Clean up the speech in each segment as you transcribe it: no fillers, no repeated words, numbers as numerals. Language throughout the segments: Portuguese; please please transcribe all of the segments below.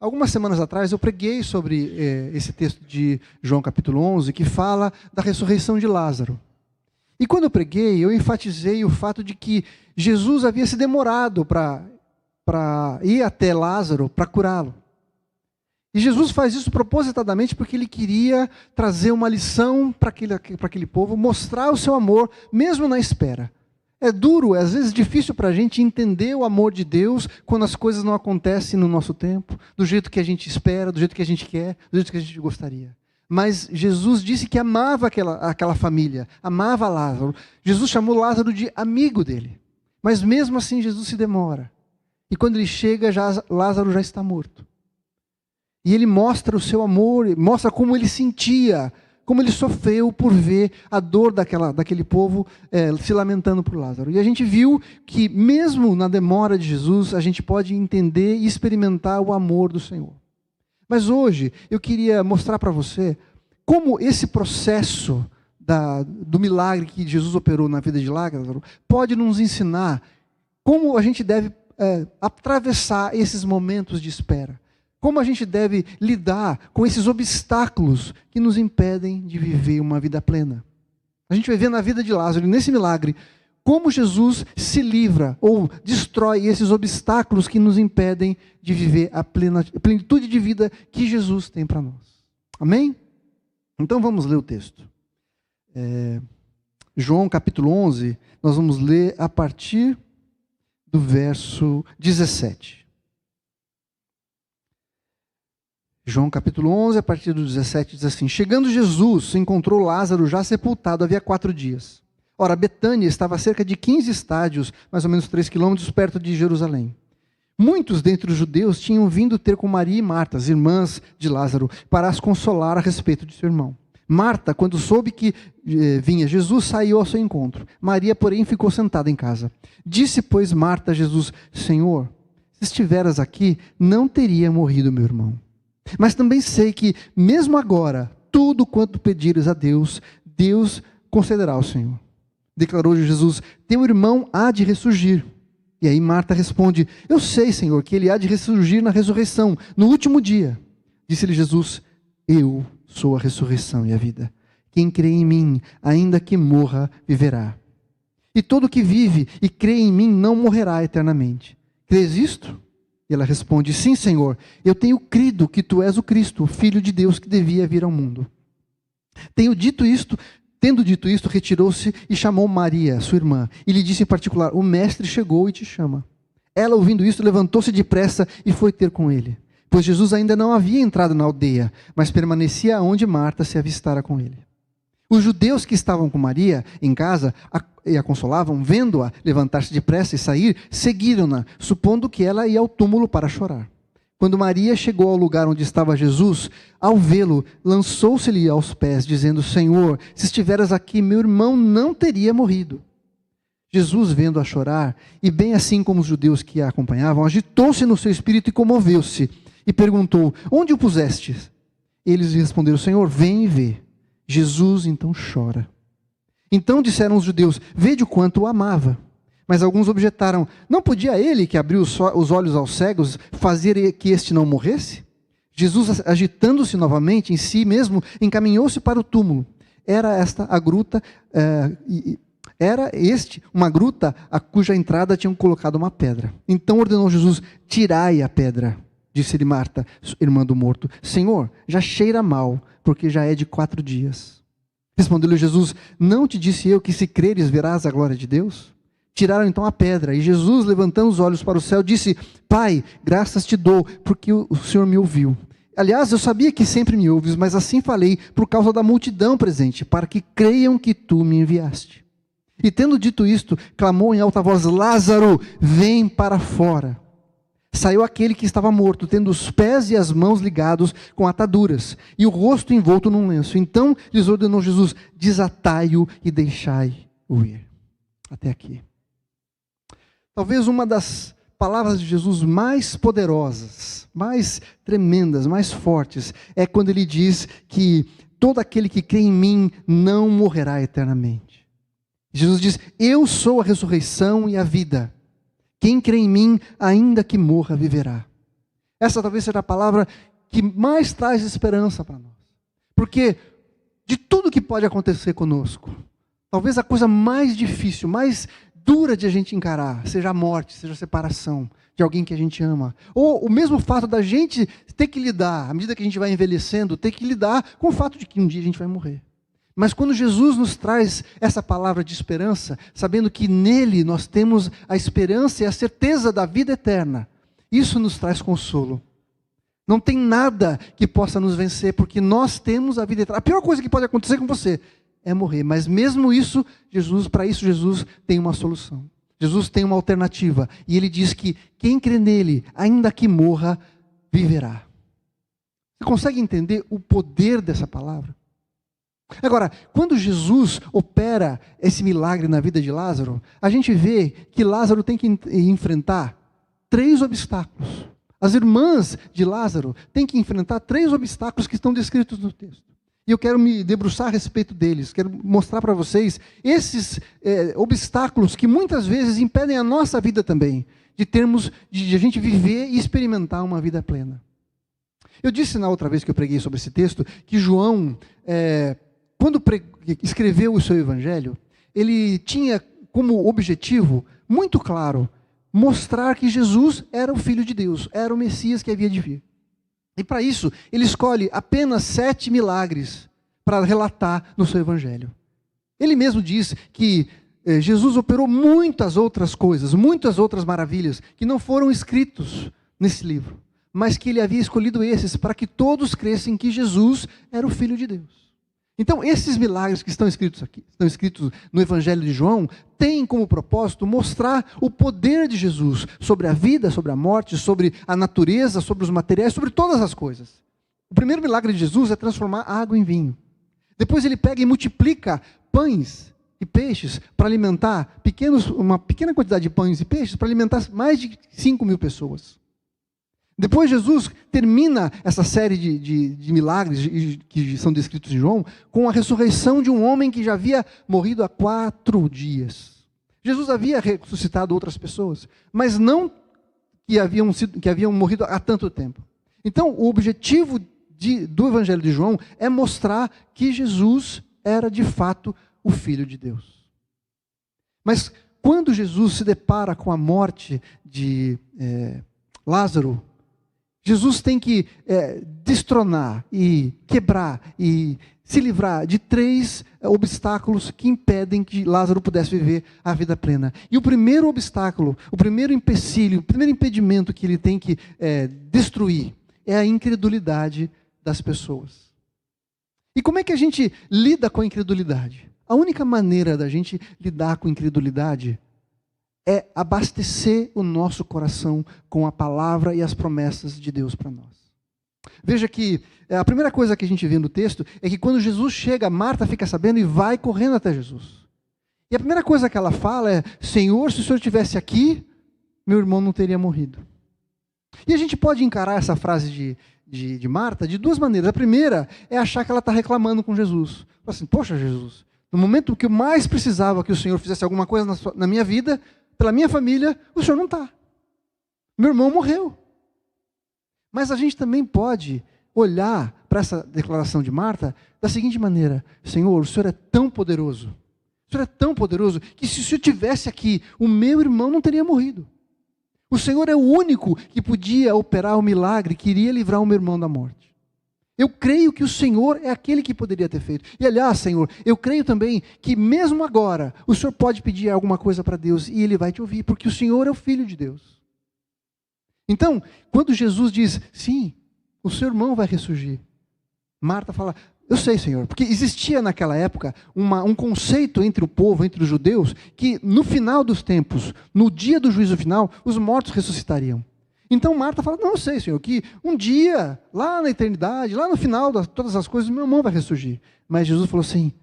Algumas semanas atrás eu preguei sobre esse texto de João capítulo 11, que fala da ressurreição de Lázaro. E quando eu preguei, eu enfatizei o fato de que Jesus havia se demorado para ir até Lázaro para curá-lo. E Jesus faz isso propositadamente porque ele queria trazer uma lição para aquele povo, mostrar o seu amor, mesmo na espera. É duro, é às vezes difícil para a gente entender o amor de Deus quando as coisas não acontecem no nosso tempo, do jeito que a gente espera, do jeito que a gente quer, do jeito que a gente gostaria. Mas Jesus disse que amava aquela família, amava Lázaro. Jesus chamou Lázaro de amigo dele. Mas mesmo assim Jesus se demora. E quando ele chega, Lázaro já está morto. E ele mostra o seu amor, mostra como ele sentia, como ele sofreu por ver a dor daquele povo se lamentando por Lázaro. E a gente viu que mesmo na demora de Jesus, a gente pode entender e experimentar o amor do Senhor. Mas hoje eu queria mostrar para você como esse processo do milagre que Jesus operou na vida de Lázaro pode nos ensinar como a gente deve atravessar esses momentos de espera. Como a gente deve lidar com esses obstáculos que nos impedem de viver uma vida plena. A gente vai ver na vida de Lázaro, nesse milagre, como Jesus se livra ou destrói esses obstáculos que nos impedem de viver a plenitude de vida que Jesus tem para nós. Amém? Então vamos ler o texto. João capítulo 11, nós vamos ler a partir do verso 17. João capítulo 11, a partir do 17, diz assim: Chegando Jesus, encontrou Lázaro já sepultado havia 4 dias. Ora, Betânia estava a cerca de 15 estádios, mais ou menos 3 quilômetros, perto de Jerusalém. Muitos dentre os judeus tinham vindo ter com Maria e Marta, as irmãs de Lázaro, para as consolar a respeito de seu irmão. Marta, quando soube que vinha Jesus, saiu ao seu encontro. Maria, porém, ficou sentada em casa. Disse, pois, Marta a Jesus: Senhor, se estiveras aqui, não teria morrido meu irmão. Mas também sei que, mesmo agora, tudo quanto pedires a Deus, Deus concederá ao Senhor. Declarou Jesus: Teu irmão há de ressurgir. E aí Marta responde: Eu sei, Senhor, que ele há de ressurgir na ressurreição, no último dia. Disse-lhe Jesus: Eu sou a ressurreição e a vida. Quem crê em mim, ainda que morra, viverá. E todo que vive e crê em mim não morrerá eternamente. Crês isto? E ela responde: Sim, Senhor, eu tenho crido que tu és o Cristo, o Filho de Deus que devia vir ao mundo. Tendo dito isto, retirou-se e chamou Maria, sua irmã, e lhe disse em particular: O mestre chegou e te chama. Ela, ouvindo isto, levantou-se depressa e foi ter com ele, pois Jesus ainda não havia entrado na aldeia, mas permanecia onde Marta se avistara com ele. Os judeus que estavam com Maria em casa e a consolavam, vendo-a levantar-se depressa e sair, seguiram-na, supondo que ela ia ao túmulo para chorar. Quando Maria chegou ao lugar onde estava Jesus, ao vê-lo, lançou-se-lhe aos pés, dizendo: Senhor, se estiveras aqui, meu irmão não teria morrido. Jesus, vendo-a chorar, e bem assim como os judeus que a acompanhavam, agitou-se no seu espírito e comoveu-se, e perguntou: Onde o pusestes? Eles lhe responderam: Senhor, vem e vê. Jesus então chora. Então disseram os judeus: Vede o quanto o amava. Mas alguns objetaram: Não podia ele, que abriu os olhos aos cegos, fazer que este não morresse? Jesus, agitando-se novamente em si mesmo, encaminhou-se para o túmulo. Uma gruta a cuja entrada tinham colocado uma pedra. Então ordenou Jesus: Tirai a pedra. Disse-lhe Marta, irmã do morto: Senhor, já cheira mal, porque já é de 4 dias. Respondeu-lhe Jesus: Não te disse eu que se creres verás a glória de Deus? Tiraram então a pedra, e Jesus, levantando os olhos para o céu, disse: Pai, graças te dou, porque o Senhor me ouviu. Aliás, eu sabia que sempre me ouves, mas assim falei por causa da multidão presente, para que creiam que tu me enviaste. E tendo dito isto, clamou em alta voz: Lázaro, vem para fora. Saiu aquele que estava morto, tendo os pés e as mãos ligados com ataduras, e o rosto envolto num lenço. Então lhes ordenou Jesus: Desatai-o e deixai-o ir. Até aqui. Talvez uma das palavras de Jesus mais poderosas, mais tremendas, mais fortes, é quando ele diz que todo aquele que crê em mim não morrerá eternamente. Jesus diz: Eu sou a ressurreição e a vida. Quem crê em mim, ainda que morra, viverá. Essa talvez seja a palavra que mais traz esperança para nós. Porque de tudo que pode acontecer conosco, talvez a coisa mais difícil, mais dura de a gente encarar, seja a morte, seja a separação de alguém que a gente ama. Ou o mesmo fato da gente ter que lidar, à medida que a gente vai envelhecendo, ter que lidar com o fato de que um dia a gente vai morrer. Mas quando Jesus nos traz essa palavra de esperança, sabendo que nele nós temos a esperança e a certeza da vida eterna, isso nos traz consolo. Não tem nada que possa nos vencer, porque nós temos a vida eterna. A pior coisa que pode acontecer com você é morrer. Mas mesmo isso, para isso Jesus tem uma solução. Jesus tem uma alternativa. E ele diz que quem crê nele, ainda que morra, viverá. Você consegue entender o poder dessa palavra? Agora, quando Jesus opera esse milagre na vida de Lázaro, a gente vê que Lázaro tem que enfrentar 3 obstáculos. As irmãs de Lázaro têm que enfrentar 3 obstáculos que estão descritos no texto. E eu quero me debruçar a respeito deles. Quero mostrar para vocês esses obstáculos que muitas vezes impedem a nossa vida também, de a gente viver e experimentar uma vida plena. Eu disse na outra vez que eu preguei sobre esse texto, que João, quando escreveu o seu evangelho, ele tinha como objetivo muito claro mostrar que Jesus era o Filho de Deus, era o Messias que havia de vir. E para isso, ele escolhe apenas 7 milagres para relatar no seu evangelho. Ele mesmo diz que Jesus operou muitas outras coisas, muitas outras maravilhas, que não foram escritos nesse livro, mas que ele havia escolhido esses para que todos crescem que Jesus era o Filho de Deus. Então, esses milagres que estão escritos aqui, estão escritos no Evangelho de João, têm como propósito mostrar o poder de Jesus sobre a vida, sobre a morte, sobre a natureza, sobre os materiais, sobre todas as coisas. O primeiro milagre de Jesus é transformar água em vinho. Depois ele pega e multiplica pães e peixes para alimentar uma pequena quantidade de pães e peixes para alimentar mais de 5.000 pessoas. Depois Jesus termina essa série de milagres que são descritos em João com a ressurreição de um homem que já havia morrido há 4 dias. Jesus havia ressuscitado outras pessoas, mas não que haviam morrido há tanto tempo. Então, o objetivo do Evangelho de João é mostrar que Jesus era de fato o Filho de Deus. Mas quando Jesus se depara com a morte de Lázaro, Jesus tem que destronar e quebrar e se livrar de 3 obstáculos que impedem que Lázaro pudesse viver a vida plena. E o primeiro obstáculo, o primeiro empecilho, o primeiro impedimento que ele tem que destruir é a incredulidade das pessoas. E como é que a gente lida com a incredulidade? A única maneira da gente lidar com a incredulidade é abastecer o nosso coração com a palavra e as promessas de Deus para nós. Veja que a primeira coisa que a gente vê no texto é que quando Jesus chega, Marta fica sabendo e vai correndo até Jesus. E a primeira coisa que ela fala é: Senhor, se o Senhor estivesse aqui, meu irmão não teria morrido. E a gente pode encarar essa frase de Marta de 2 maneiras. A primeira é achar que ela está reclamando com Jesus. Fala assim: poxa, Jesus, no momento que eu mais precisava que o Senhor fizesse alguma coisa na minha vida, pela minha família, o Senhor não está. Meu irmão morreu. Mas a gente também pode olhar para essa declaração de Marta da seguinte maneira: Senhor, o Senhor é tão poderoso. O Senhor é tão poderoso que se o Senhor estivesse aqui, o meu irmão não teria morrido. O Senhor é o único que podia operar o milagre que iria livrar o meu irmão da morte. Eu creio que o Senhor é aquele que poderia ter feito. E aliás, Senhor, eu creio também que mesmo agora, o Senhor pode pedir alguma coisa para Deus e Ele vai te ouvir, porque o Senhor é o Filho de Deus. Então, quando Jesus diz, sim, o seu irmão vai ressurgir, Marta fala, eu sei, Senhor, porque existia naquela época um conceito entre o povo, entre os judeus, que no final dos tempos, no dia do juízo final, os mortos ressuscitariam. Então Marta fala, não, eu sei, Senhor, que um dia, lá na eternidade, lá no final de todas as coisas, meu irmão vai ressurgir. Mas Jesus falou assim,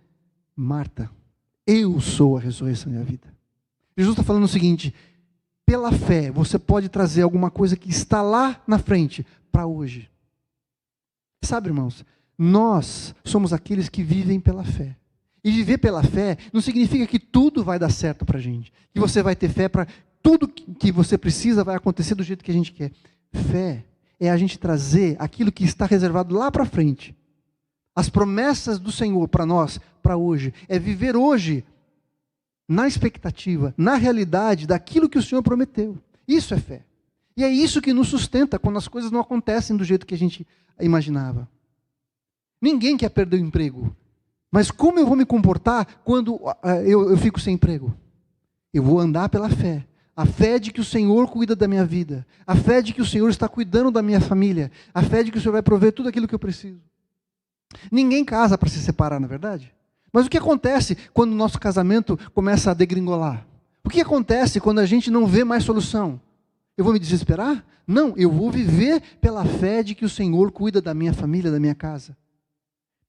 Marta, eu sou a ressurreição e a vida. Jesus está falando o seguinte, pela fé, você pode trazer alguma coisa que está lá na frente, para hoje. Sabe, irmãos, nós somos aqueles que vivem pela fé. E viver pela fé não significa que tudo vai dar certo para a gente. Que você vai ter fé para tudo que você precisa vai acontecer do jeito que a gente quer. Fé é a gente trazer aquilo que está reservado lá para frente. As promessas do Senhor para nós, para hoje. É viver hoje na expectativa, na realidade daquilo que o Senhor prometeu. Isso é fé. E é isso que nos sustenta quando as coisas não acontecem do jeito que a gente imaginava. Ninguém quer perder o emprego. Mas como eu vou me comportar quando eu fico sem emprego? Eu vou andar pela fé. A fé de que o Senhor cuida da minha vida. A fé de que o Senhor está cuidando da minha família. A fé de que o Senhor vai prover tudo aquilo que eu preciso. Ninguém casa para se separar, na verdade? Mas o que acontece quando o nosso casamento começa a degringolar? O que acontece quando a gente não vê mais solução? Eu vou me desesperar? Não, eu vou viver pela fé de que o Senhor cuida da minha família, da minha casa.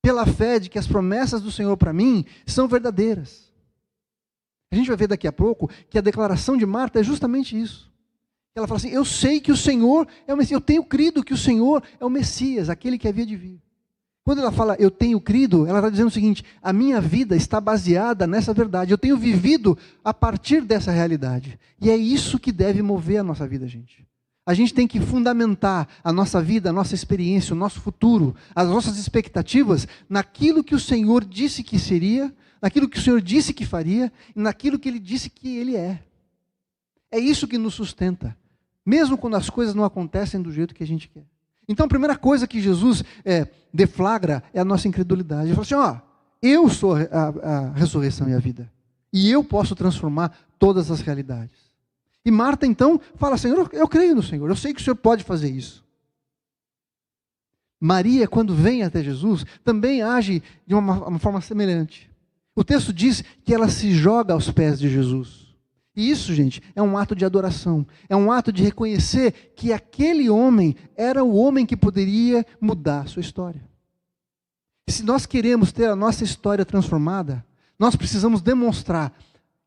Pela fé de que as promessas do Senhor para mim são verdadeiras. A gente vai ver daqui a pouco que a declaração de Marta é justamente isso. Ela fala assim, eu sei que o Senhor é o Messias, eu tenho crido que o Senhor é o Messias, aquele que havia de vir. Quando ela fala, eu tenho crido, ela está dizendo o seguinte, a minha vida está baseada nessa verdade, eu tenho vivido a partir dessa realidade. E é isso que deve mover a nossa vida, gente. A gente tem que fundamentar a nossa vida, a nossa experiência, o nosso futuro, as nossas expectativas, naquilo que o Senhor disse que seria, naquilo que o Senhor disse que faria, e naquilo que Ele disse que Ele é. É isso que nos sustenta, mesmo quando as coisas não acontecem do jeito que a gente quer. Então a primeira coisa que Jesus deflagra é a nossa incredulidade. Ele fala assim, eu sou a ressurreição e a vida. E eu posso transformar todas as realidades. E Marta então fala, Senhor, eu creio no Senhor, eu sei que o Senhor pode fazer isso. Maria, quando vem até Jesus, também age de uma forma semelhante. O texto diz que ela se joga aos pés de Jesus. E isso, gente, é um ato de adoração. É um ato de reconhecer que aquele homem era o homem que poderia mudar a sua história. E se nós queremos ter a nossa história transformada, nós precisamos demonstrar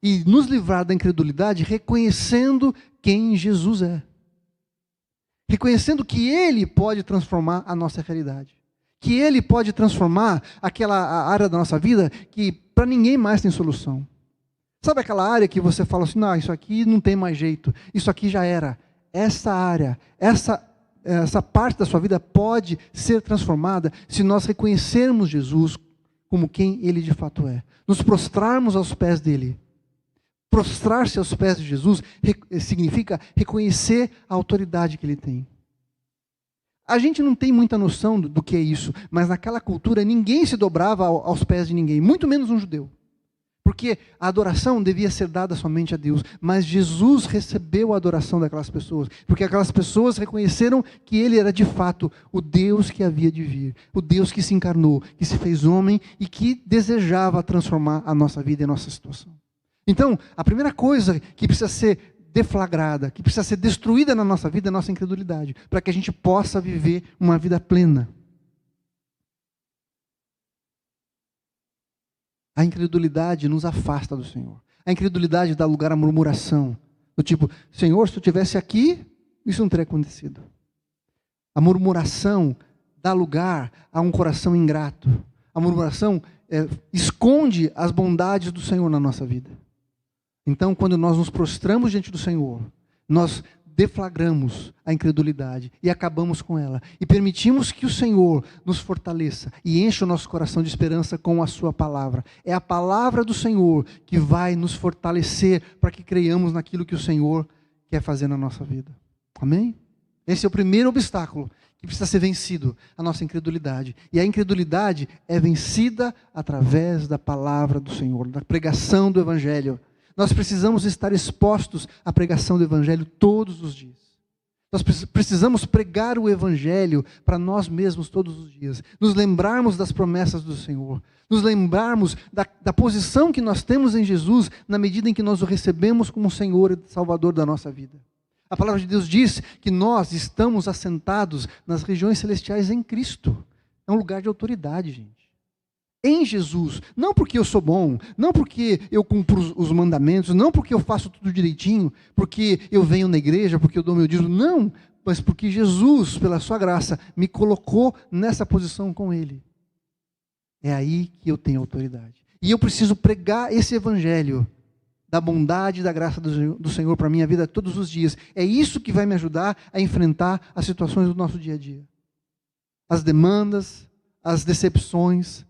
e nos livrar da incredulidade reconhecendo quem Jesus é. Reconhecendo que Ele pode transformar a nossa realidade. Que Ele pode transformar aquela área da nossa vida que para ninguém mais tem solução. Sabe aquela área que você fala assim, não, isso aqui não tem mais jeito, isso aqui já era. Essa área, essa parte da sua vida pode ser transformada se nós reconhecermos Jesus como quem Ele de fato é. Nos prostrarmos aos pés dEle. Prostrar-se aos pés de Jesus significa reconhecer a autoridade que Ele tem. A gente não tem muita noção do que é isso, mas naquela cultura ninguém se dobrava aos pés de ninguém, muito menos um judeu. Porque a adoração devia ser dada somente a Deus, mas Jesus recebeu a adoração daquelas pessoas, porque aquelas pessoas reconheceram que Ele era de fato o Deus que havia de vir, o Deus que se encarnou, que se fez homem e que desejava transformar a nossa vida e a nossa situação. Então, a primeira coisa que precisa ser deflagrada, que precisa ser destruída na nossa vida é a nossa incredulidade, para que a gente possa viver uma vida plena. A incredulidade nos afasta do Senhor. A incredulidade dá lugar à murmuração. Do tipo, Senhor, se eu estivesse aqui, isso não teria acontecido. A murmuração dá lugar a um coração ingrato. A murmuração esconde as bondades do Senhor na nossa vida. Então, quando nós nos prostramos diante do Senhor, nós deflagramos a incredulidade e acabamos com ela. E permitimos que o Senhor nos fortaleça e encha o nosso coração de esperança com a sua palavra. É a palavra do Senhor que vai nos fortalecer para que creiamos naquilo que o Senhor quer fazer na nossa vida. Amém? Esse é o primeiro obstáculo que precisa ser vencido, a nossa incredulidade. E a incredulidade é vencida através da palavra do Senhor, da pregação do Evangelho. Nós precisamos estar expostos à pregação do Evangelho todos os dias. Nós precisamos pregar o Evangelho para nós mesmos todos os dias. Nos lembrarmos das promessas do Senhor. Nos lembrarmos da posição que nós temos em Jesus na medida em que nós o recebemos como Senhor e Salvador da nossa vida. A palavra de Deus diz que nós estamos assentados nas regiões celestiais em Cristo. É um lugar de autoridade, gente. Em Jesus, não porque eu sou bom, não porque eu cumpro os mandamentos, não porque eu faço tudo direitinho, porque eu venho na igreja, porque eu dou meu dízimo, não, mas porque Jesus, pela sua graça, me colocou nessa posição com Ele. É aí que eu tenho autoridade. E eu preciso pregar esse Evangelho da bondade e da graça do Senhor para a minha vida todos os dias. É isso que vai me ajudar a enfrentar as situações do nosso dia a dia. As demandas, as decepções,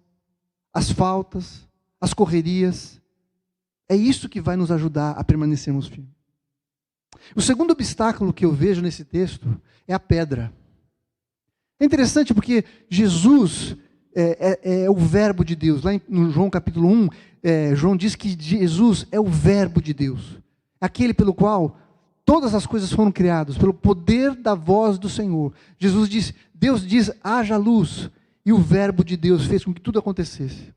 as faltas, as correrias. É isso que vai nos ajudar a permanecermos firmes. O segundo obstáculo que eu vejo nesse texto é a pedra. É interessante porque Jesus é o verbo de Deus. Lá no João capítulo 1, João diz que Jesus é o verbo de Deus. Aquele pelo qual todas as coisas foram criadas, pelo poder da voz do Senhor. Deus diz, haja luz. E o verbo de Deus fez com que tudo acontecesse.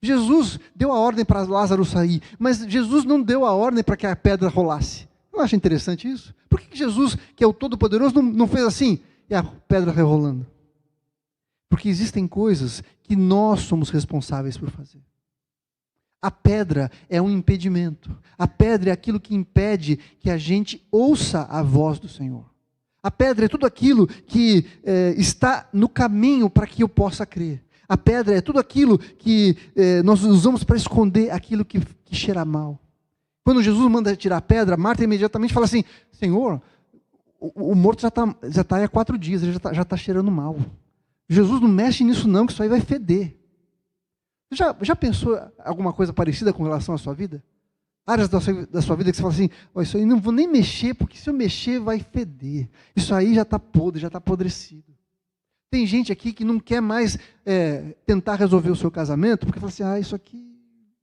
Jesus deu a ordem para Lázaro sair, mas Jesus não deu a ordem para que a pedra rolasse. Não acha interessante isso? Por que Jesus, que é o Todo-Poderoso, não fez assim e a pedra rolando? Porque existem coisas que nós somos responsáveis por fazer. A pedra é um impedimento. A pedra é aquilo que impede que a gente ouça a voz do Senhor. A pedra é tudo aquilo que está no caminho para que eu possa crer. A pedra é tudo aquilo que nós usamos para esconder aquilo que cheira mal. Quando Jesus manda tirar a pedra, Marta imediatamente fala assim, Senhor, o morto já está há 4 dias, ele já está cheirando mal. Jesus não mexe nisso não, que isso aí vai feder. Já pensou alguma coisa parecida com relação à sua vida? Áreas da sua vida que você fala assim, isso aí não vou nem mexer, porque se eu mexer vai feder. Isso aí já está podre, já está apodrecido. Tem gente aqui que não quer mais tentar resolver o seu casamento, porque fala assim, isso aqui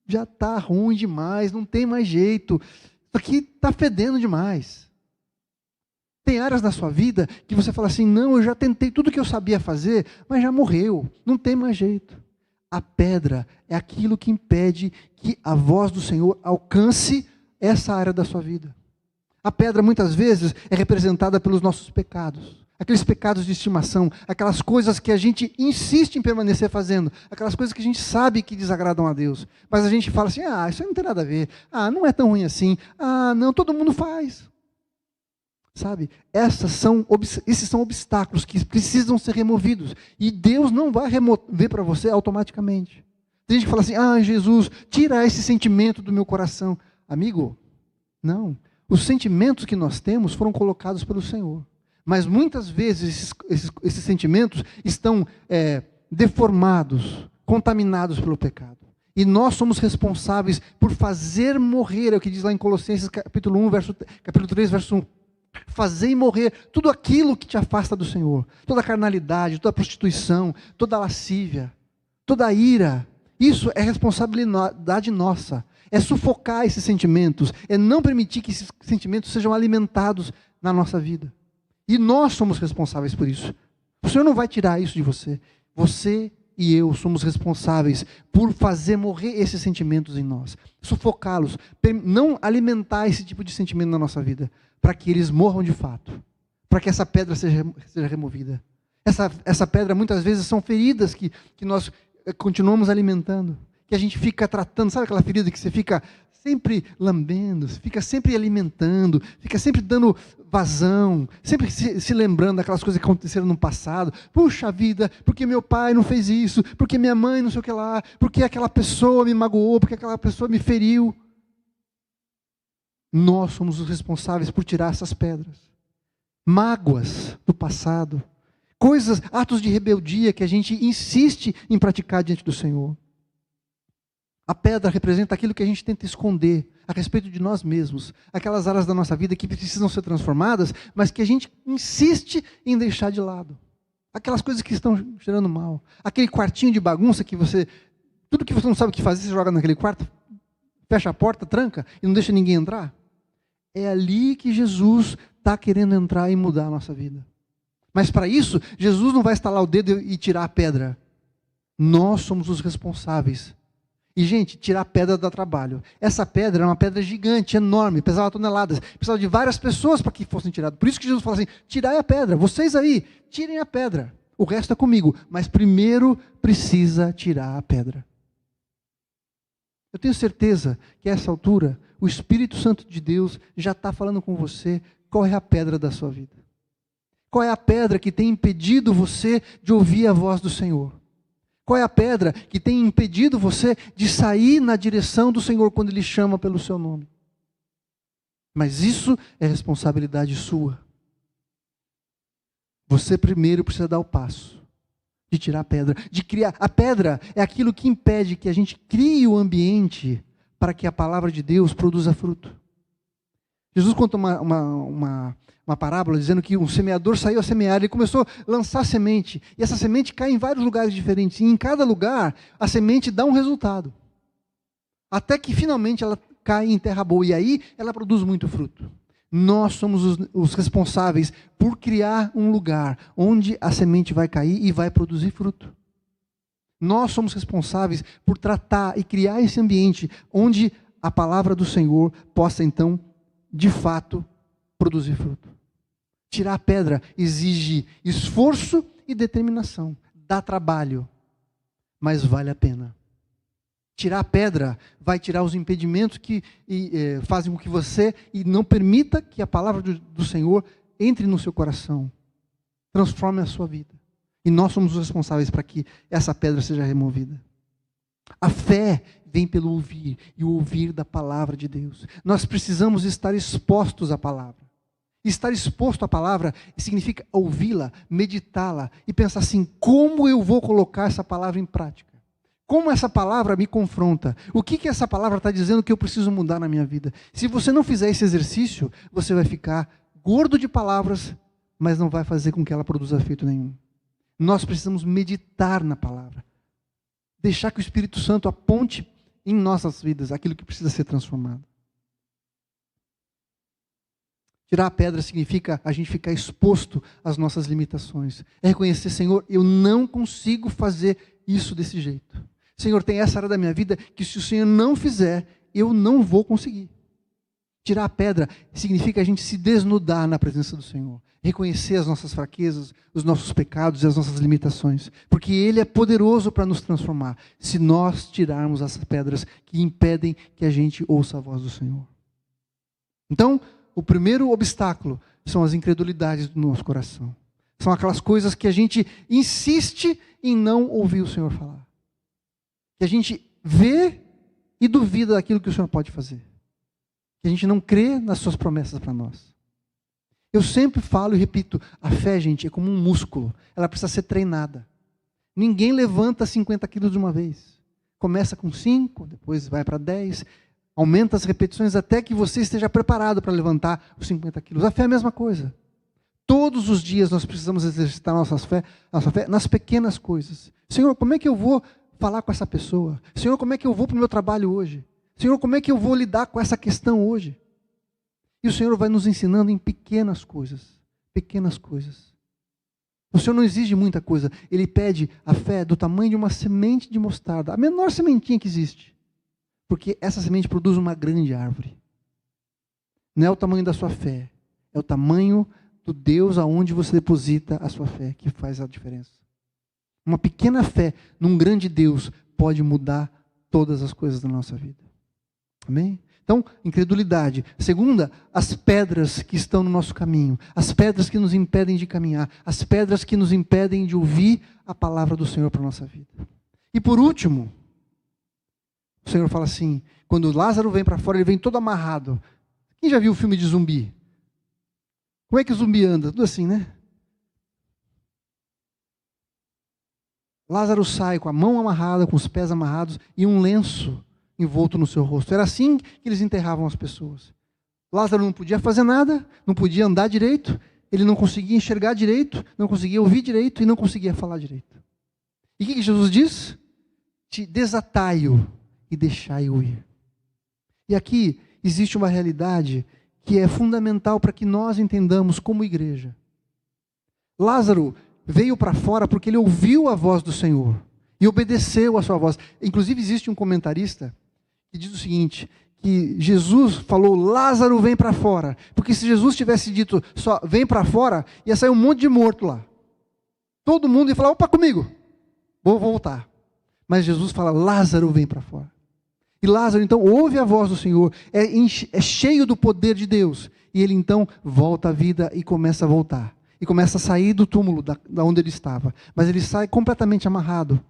já está ruim demais, não tem mais jeito, isso aqui está fedendo demais. Tem áreas da sua vida que você fala assim, não, eu já tentei tudo que eu sabia fazer, mas já morreu, não tem mais jeito. A pedra é aquilo que impede que a voz do Senhor alcance essa área da sua vida. A pedra muitas vezes é representada pelos nossos pecados. Aqueles pecados de estimação, aquelas coisas que a gente insiste em permanecer fazendo, aquelas coisas que a gente sabe que desagradam a Deus, mas a gente fala assim, isso aí não tem nada a ver, não é tão ruim assim, não, todo mundo faz. Sabe, esses são obstáculos que precisam ser removidos, e Deus não vai remover para você automaticamente. Tem gente que fala assim, Jesus, tira esse sentimento do meu coração. Amigo, não, os sentimentos que nós temos foram colocados pelo Senhor. Mas muitas vezes esses sentimentos estão deformados, contaminados pelo pecado. E nós somos responsáveis por fazer morrer, é o que diz lá em Colossenses capítulo 3, verso 1. Fazer morrer tudo aquilo que te afasta do Senhor. Toda a carnalidade, toda a prostituição, toda a lascívia, toda a ira. Isso é responsabilidade nossa. É sufocar esses sentimentos, é não permitir que esses sentimentos sejam alimentados na nossa vida. E nós somos responsáveis por isso. O Senhor não vai tirar isso de você. Você e eu somos responsáveis por fazer morrer esses sentimentos em nós. Sufocá-los. Não alimentar esse tipo de sentimento na nossa vida. Para que eles morram de fato. Para que essa pedra seja removida. Essa pedra muitas vezes são feridas que nós continuamos alimentando. Que a gente fica tratando. Sabe aquela ferida que você fica sempre lambendo, fica sempre alimentando, fica sempre dando vazão, sempre se lembrando daquelas coisas que aconteceram no passado. Puxa vida, porque meu pai não fez isso, porque minha mãe não sei o que lá, porque aquela pessoa me magoou, porque aquela pessoa me feriu. Nós somos os responsáveis por tirar essas pedras. Mágoas do passado, atos de rebeldia que a gente insiste em praticar diante do Senhor. A pedra representa aquilo que a gente tenta esconder a respeito de nós mesmos. Aquelas áreas da nossa vida que precisam ser transformadas, mas que a gente insiste em deixar de lado. Aquelas coisas que estão cheirando mal. Aquele quartinho de bagunça que tudo que você não sabe o que fazer, você joga naquele quarto, fecha a porta, tranca e não deixa ninguém entrar. É ali que Jesus está querendo entrar e mudar a nossa vida. Mas para isso, Jesus não vai estalar o dedo e tirar a pedra. Nós somos os responsáveis. E, gente, tirar a pedra dá trabalho. Essa pedra era uma pedra gigante, enorme, pesava toneladas. Precisava de várias pessoas para que fossem tiradas. Por isso que Jesus fala assim, tirai a pedra. Vocês aí, tirem a pedra. O resto é comigo. Mas primeiro precisa tirar a pedra. Eu tenho certeza que a essa altura, o Espírito Santo de Deus já está falando com você qual é a pedra da sua vida. Qual é a pedra que tem impedido você de ouvir a voz do Senhor? Qual é a pedra que tem impedido você de sair na direção do Senhor quando Ele chama pelo seu nome? Mas isso é responsabilidade sua. Você primeiro precisa dar o passo de tirar a pedra, de criar. A pedra é aquilo que impede que a gente crie o ambiente para que a palavra de Deus produza fruto. Jesus conta uma parábola dizendo que um semeador saiu a semear, ele começou a lançar semente, e essa semente cai em vários lugares diferentes, e em cada lugar a semente dá um resultado, até que finalmente ela cai em terra boa, e aí ela produz muito fruto. Nós somos os responsáveis por criar um lugar onde a semente vai cair e vai produzir fruto. Nós somos responsáveis por tratar e criar esse ambiente onde a palavra do Senhor possa então, de fato, produzir fruto. Tirar a pedra exige esforço e determinação. Dá trabalho, mas vale a pena. Tirar a pedra vai tirar os impedimentos que fazem com que você e não permita que a palavra do Senhor entre no seu coração, transforme a sua vida. E nós somos os responsáveis para que essa pedra seja removida. A fé vem pelo ouvir, e o ouvir da palavra de Deus. Nós precisamos estar expostos à palavra. Estar exposto à palavra significa ouvi-la, meditá-la e pensar assim: como eu vou colocar essa palavra em prática? Como essa palavra me confronta? O que essa palavra está dizendo que eu preciso mudar na minha vida? Se você não fizer esse exercício, você vai ficar gordo de palavras, mas não vai fazer com que ela produza efeito nenhum. Nós precisamos meditar na palavra. Deixar que o Espírito Santo aponte em nossas vidas aquilo que precisa ser transformado. Tirar a pedra significa a gente ficar exposto às nossas limitações. É reconhecer: Senhor, eu não consigo fazer isso desse jeito. Senhor, tem essa área da minha vida que se o Senhor não fizer, eu não vou conseguir. Tirar a pedra significa a gente se desnudar na presença do Senhor. Reconhecer as nossas fraquezas, os nossos pecados e as nossas limitações. Porque Ele é poderoso para nos transformar, se nós tirarmos essas pedras que impedem que a gente ouça a voz do Senhor. Então, o primeiro obstáculo são as incredulidades do nosso coração. São aquelas coisas que a gente insiste em não ouvir o Senhor falar. Que a gente vê e duvida daquilo que o Senhor pode fazer. Que a gente não crê nas suas promessas para nós. Eu sempre falo e repito, a fé, gente, é como um músculo. Ela precisa ser treinada. Ninguém levanta 50 quilos de uma vez. Começa com 5, depois vai para 10, aumenta as repetições até que você esteja preparado para levantar os 50 quilos. A fé é a mesma coisa. Todos os dias nós precisamos exercitar nossa fé nas pequenas coisas. Senhor, como é que eu vou falar com essa pessoa? Senhor, como é que eu vou para o meu trabalho hoje? Senhor, como é que eu vou lidar com essa questão hoje? E o Senhor vai nos ensinando em pequenas coisas. Pequenas coisas. O Senhor não exige muita coisa. Ele pede a fé do tamanho de uma semente de mostarda. A menor sementinha que existe. Porque essa semente produz uma grande árvore. Não é o tamanho da sua fé. É o tamanho do Deus aonde você deposita a sua fé que faz a diferença. Uma pequena fé num grande Deus pode mudar todas as coisas da nossa vida. Amém? Então, incredulidade. Segunda, as pedras que estão no nosso caminho. As pedras que nos impedem de caminhar. As pedras que nos impedem de ouvir a palavra do Senhor para a nossa vida. E por último, o Senhor fala assim, quando Lázaro vem para fora, ele vem todo amarrado. Quem já viu o filme de zumbi? Como é que o zumbi anda? Tudo assim, né? Lázaro sai com a mão amarrada, com os pés amarrados e um lenço envolto no seu rosto. Era assim que eles enterravam as pessoas. Lázaro não podia fazer nada, não podia andar direito, ele não conseguia enxergar direito, não conseguia ouvir direito e não conseguia falar direito. E o que Jesus diz? Desatai-o e deixai-o ir. E aqui existe uma realidade que é fundamental para que nós entendamos como igreja. Lázaro veio para fora porque ele ouviu a voz do Senhor e obedeceu a sua voz. Inclusive existe um comentarista que diz o seguinte, que Jesus falou, Lázaro vem para fora, porque se Jesus tivesse dito só vem para fora, ia sair um monte de morto lá. Todo mundo ia falar, opa, comigo, vou voltar. Mas Jesus fala, Lázaro vem para fora. E Lázaro então ouve a voz do Senhor, é cheio do poder de Deus, e ele então volta à vida e começa a voltar. E começa a sair do túmulo da onde ele estava. Mas ele sai completamente amarrado.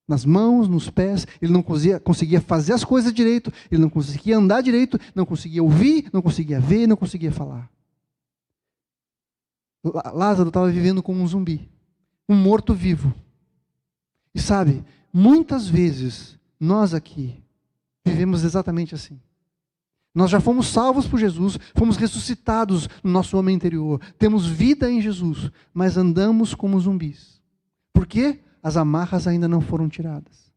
nas mãos, nos pés, ele não conseguia fazer as coisas direito, ele não conseguia andar direito, não conseguia ouvir, não conseguia ver, não conseguia falar. Lázaro estava vivendo como um zumbi, um morto-vivo. E sabe, muitas vezes, nós aqui, vivemos exatamente assim. Nós já fomos salvos por Jesus, fomos ressuscitados no nosso homem interior, temos vida em Jesus, mas andamos como zumbis. Por quê? As amarras ainda não foram tiradas.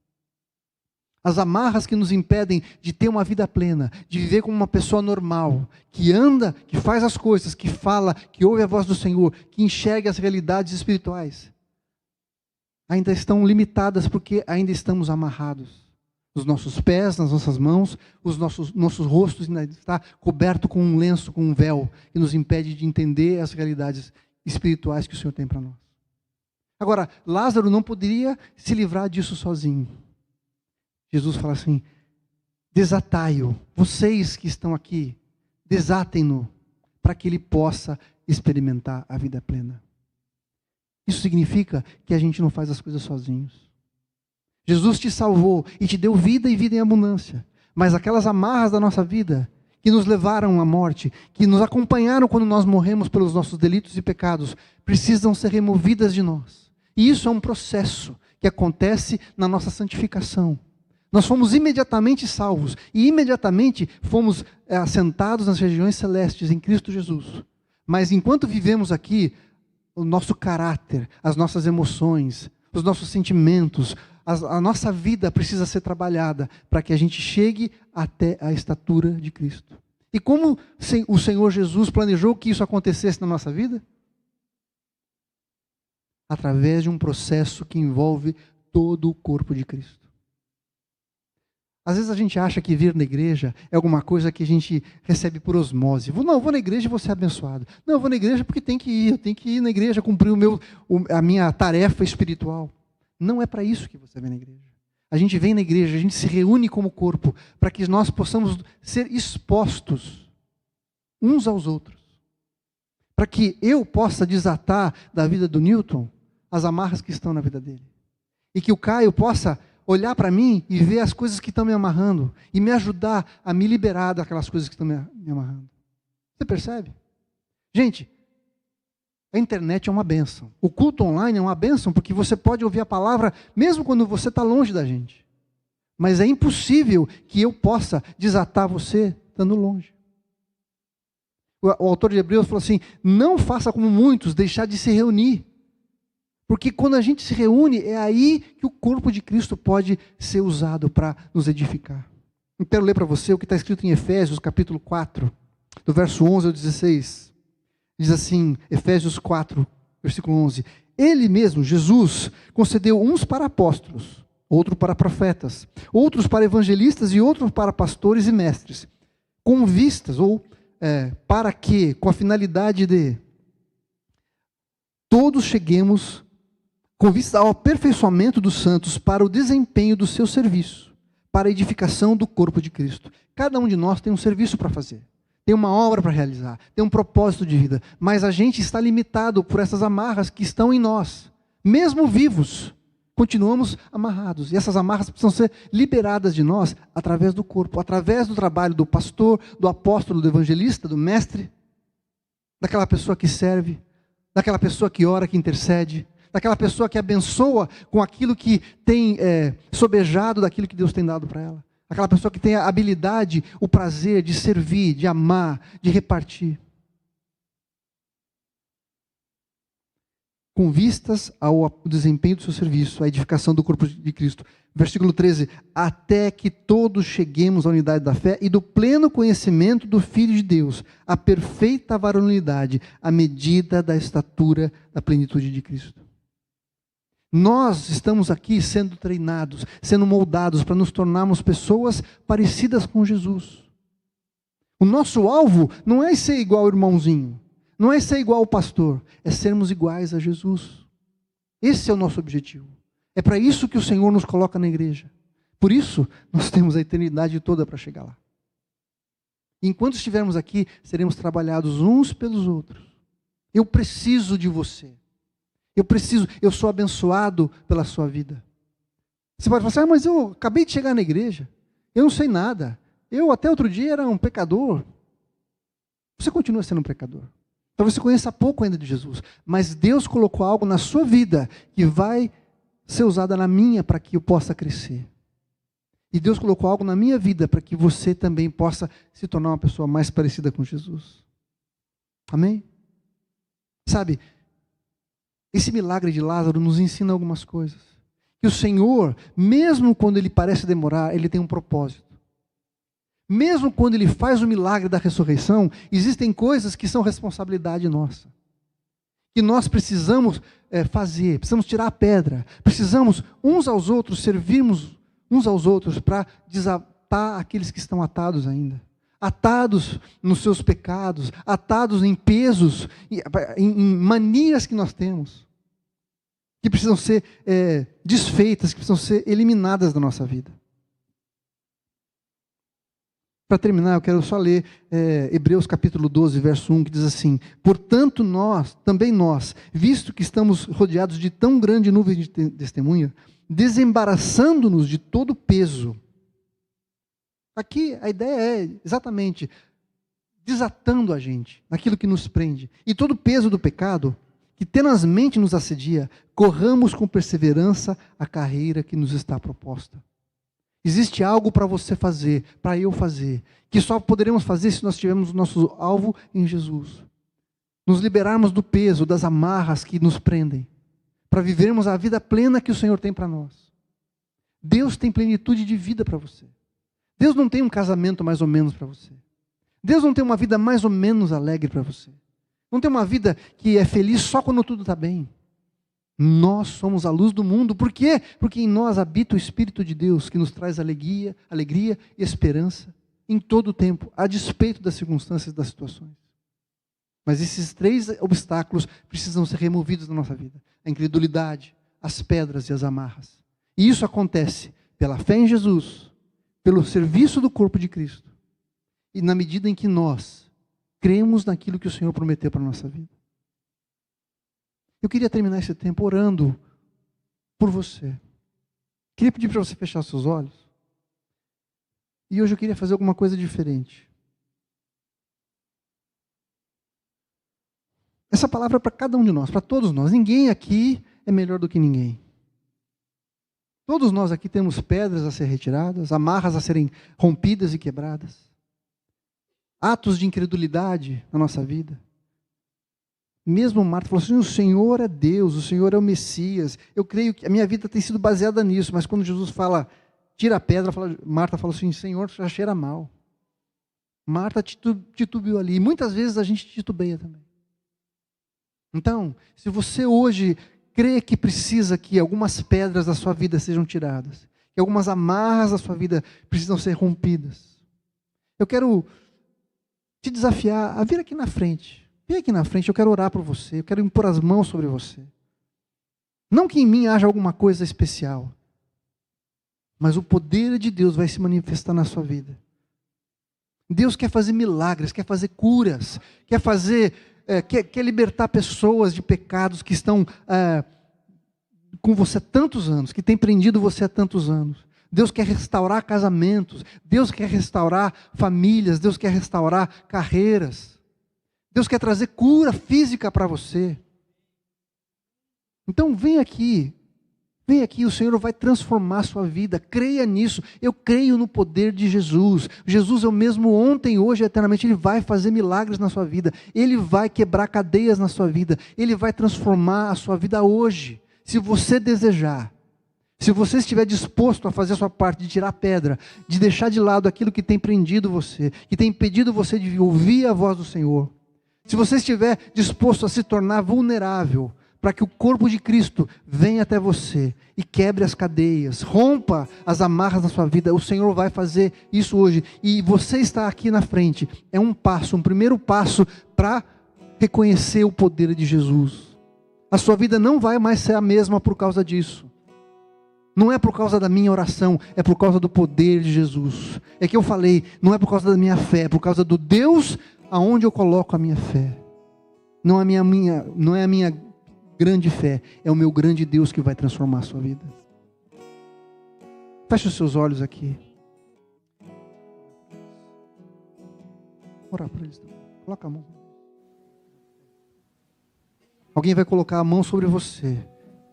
As amarras que nos impedem de ter uma vida plena, de viver como uma pessoa normal, que anda, que faz as coisas, que fala, que ouve a voz do Senhor, que enxerga as realidades espirituais, ainda estão limitadas porque ainda estamos amarrados. Os nossos pés, nas nossas mãos, os nossos rostos ainda está coberto com um lenço, com um véu, que nos impede de entender as realidades espirituais que o Senhor tem para nós. Agora, Lázaro não poderia se livrar disso sozinho. Jesus fala assim: desatai-o, vocês que estão aqui, desatem-no, para que ele possa experimentar a vida plena. Isso significa que a gente não faz as coisas sozinhos. Jesus te salvou e te deu vida e vida em abundância, mas aquelas amarras da nossa vida, que nos levaram à morte, que nos acompanharam quando nós morremos pelos nossos delitos e pecados, precisam ser removidas de nós. E isso é um processo que acontece na nossa santificação. Nós fomos imediatamente salvos e imediatamente fomos assentados nas regiões celestes em Cristo Jesus. Mas enquanto vivemos aqui, o nosso caráter, as nossas emoções, os nossos sentimentos, a nossa vida precisa ser trabalhada para que a gente chegue até a estatura de Cristo. E como o Senhor Jesus planejou que isso acontecesse na nossa vida? Através de um processo que envolve todo o corpo de Cristo. Às vezes a gente acha que vir na igreja é alguma coisa que a gente recebe por osmose. Não, eu vou na igreja e vou ser abençoado. Não, eu vou na igreja porque eu tenho que ir na igreja, cumprir a minha tarefa espiritual. Não é para isso que você vem na igreja. A gente vem na igreja, a gente se reúne como corpo, para que nós possamos ser expostos uns aos outros. Para que eu possa desatar da vida do Newton as amarras que estão na vida dele. E que o Caio possa olhar para mim e ver as coisas que estão me amarrando e me ajudar a me liberar daquelas coisas que estão me amarrando. Você percebe? Gente, a internet é uma bênção. O culto online é uma bênção porque você pode ouvir a palavra mesmo quando você está longe da gente. Mas é impossível que eu possa desatar você estando longe. O autor de Hebreus falou assim: não faça como muitos, deixar de se reunir. Porque quando a gente se reúne, é aí que o corpo de Cristo pode ser usado para nos edificar. Eu quero ler para você o que está escrito em Efésios, capítulo 4, do verso 11 ao 16. Diz assim, Efésios 4, versículo 11. Ele mesmo, Jesus, concedeu uns para apóstolos, outros para profetas, outros para evangelistas e outros para pastores e mestres, com vistas, para que, com a finalidade de todos cheguemos com vista ao aperfeiçoamento dos santos para o desempenho do seu serviço, para a edificação do corpo de Cristo. Cada um de nós tem um serviço para fazer, tem uma obra para realizar, tem um propósito de vida, mas a gente está limitado por essas amarras que estão em nós. Mesmo vivos, continuamos amarrados, e essas amarras precisam ser liberadas de nós através do corpo, através do trabalho do pastor, do apóstolo, do evangelista, do mestre, daquela pessoa que serve, daquela pessoa que ora, que intercede, daquela pessoa que abençoa com aquilo que tem sobejado daquilo que Deus tem dado para ela. Aquela pessoa que tem a habilidade, o prazer de servir, de amar, de repartir. Com vistas ao desempenho do seu serviço, à edificação do corpo de Cristo. Versículo 13. Até que todos cheguemos à unidade da fé e do pleno conhecimento do Filho de Deus, à perfeita varonilidade, à medida da estatura da plenitude de Cristo. Nós estamos aqui sendo treinados, sendo moldados para nos tornarmos pessoas parecidas com Jesus. O nosso alvo não é ser igual ao irmãozinho, não é ser igual ao pastor, é sermos iguais a Jesus. Esse é o nosso objetivo. É para isso que o Senhor nos coloca na igreja. Por isso, nós temos a eternidade toda para chegar lá. Enquanto estivermos aqui, seremos trabalhados uns pelos outros. Eu preciso de você. Eu sou abençoado pela sua vida. Você pode falar assim, mas eu acabei de chegar na igreja, eu não sei nada, eu até outro dia era um pecador. Você continua sendo um pecador. Talvez você conheça pouco ainda de Jesus, mas Deus colocou algo na sua vida que vai ser usada na minha para que eu possa crescer. E Deus colocou algo na minha vida para que você também possa se tornar uma pessoa mais parecida com Jesus. Amém? Sabe, esse milagre de Lázaro nos ensina algumas coisas. Que o Senhor, mesmo quando Ele parece demorar, Ele tem um propósito. Mesmo quando Ele faz o milagre da ressurreição, existem coisas que são responsabilidade nossa. Que nós precisamos fazer, precisamos tirar a pedra, precisamos uns aos outros servirmos uns aos outros para desatar aqueles que estão atados ainda. Atados nos seus pecados, atados em pesos, em manias que nós temos, que precisam ser desfeitas, que precisam ser eliminadas da nossa vida. Para terminar, eu quero só ler Hebreus capítulo 12, verso 1, que diz assim: portanto também nós, visto que estamos rodeados de tão grande nuvem de testemunha, desembaraçando-nos de todo o peso. Aqui a ideia é exatamente desatando a gente daquilo que nos prende. E todo o peso do pecado, que tenazmente nos assedia, corramos com perseverança a carreira que nos está proposta. Existe algo para você fazer, para eu fazer, que só poderemos fazer se nós tivermos o nosso alvo em Jesus. Nos liberarmos do peso, das amarras que nos prendem, para vivermos a vida plena que o Senhor tem para nós. Deus tem plenitude de vida para você. Deus não tem um casamento mais ou menos para você. Deus não tem uma vida mais ou menos alegre para você. Não tem uma vida que é feliz só quando tudo está bem. Nós somos a luz do mundo. Por quê? Porque em nós habita o Espírito de Deus, que nos traz alegria e esperança em todo o tempo, a despeito das circunstâncias e das situações. Mas esses 3 obstáculos precisam ser removidos da nossa vida: a incredulidade, as pedras e as amarras. E isso acontece pela fé em Jesus, pelo serviço do corpo de Cristo, e na medida em que nós cremos naquilo que o Senhor prometeu para a nossa vida. Eu queria terminar esse tempo orando por você. Queria pedir para você fechar seus olhos. E hoje eu queria fazer alguma coisa diferente. Essa palavra é para cada um de nós, para todos nós. Ninguém aqui é melhor do que ninguém. Todos nós aqui temos pedras a ser retiradas, amarras a serem rompidas e quebradas. Atos de incredulidade na nossa vida. Mesmo Marta falou assim: o Senhor é Deus, o Senhor é o Messias. Eu creio que a minha vida tem sido baseada nisso, mas quando Jesus fala, tira a pedra, Marta falou assim: Senhor, já cheira mal. Marta titubeou ali. E muitas vezes a gente titubeia também. Então, se você hoje crê que precisa que algumas pedras da sua vida sejam tiradas, que algumas amarras da sua vida precisam ser rompidas, eu quero te desafiar a vir aqui na frente. Vem aqui na frente, eu quero orar por você, eu quero impor as mãos sobre você. Não que em mim haja alguma coisa especial, mas o poder de Deus vai se manifestar na sua vida. Deus quer fazer milagres, quer fazer curas, quer libertar pessoas de pecados que estão com você há tantos anos, que têm prendido você há tantos anos. Deus quer restaurar casamentos, Deus quer restaurar famílias, Deus quer restaurar carreiras. Deus quer trazer cura física para você. Então vem aqui, o Senhor vai transformar a sua vida, creia nisso. Eu creio no poder de Jesus. Jesus é o mesmo ontem, hoje e eternamente. Ele vai fazer milagres na sua vida, Ele vai quebrar cadeias na sua vida, Ele vai transformar a sua vida hoje, se você desejar. Se você estiver disposto a fazer a sua parte, de tirar a pedra, de deixar de lado aquilo que tem prendido você, que tem impedido você de ouvir a voz do Senhor. Se você estiver disposto a se tornar vulnerável, para que o corpo de Cristo venha até você e quebre as cadeias, rompa as amarras da sua vida, o Senhor vai fazer isso hoje. E você está aqui na frente, é um primeiro passo para reconhecer o poder de Jesus. A sua vida não vai mais ser a mesma por causa disso. Não é por causa da minha oração, é por causa do poder de Jesus. É que eu falei, não é por causa da minha fé, é por causa do Deus aonde eu coloco a minha fé. Não é a minha grande fé, é o meu grande Deus que vai transformar a sua vida. Feche os seus olhos aqui. Orar para eles também. Coloca a mão. Alguém vai colocar a mão sobre você.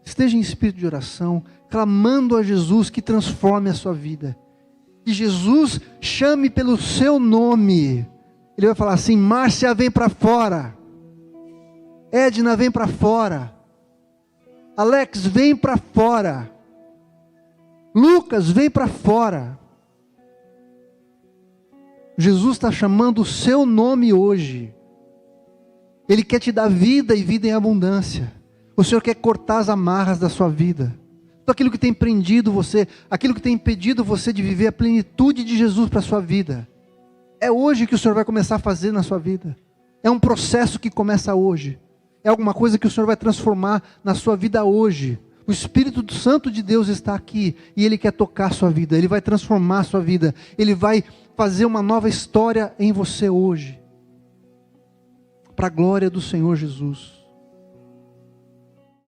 Esteja em espírito de oração, clamando a Jesus que transforme a sua vida. Que Jesus chame pelo seu nome. Ele vai falar assim: Márcia, vem para fora. Edna, vem para fora. Alex, vem para fora. Lucas, vem para fora. Jesus está chamando o seu nome hoje. Ele quer te dar vida e vida em abundância. O Senhor quer cortar as amarras da sua vida. Tudo aquilo que tem prendido você, aquilo que tem impedido você de viver a plenitude de Jesus para a sua vida. É hoje que o Senhor vai começar a fazer na sua vida. É um processo que começa hoje. É alguma coisa que o Senhor vai transformar na sua vida hoje. O Espírito Santo de Deus está aqui e Ele quer tocar a sua vida. Ele vai transformar a sua vida. Ele vai fazer uma nova história em você hoje. Para a glória do Senhor Jesus.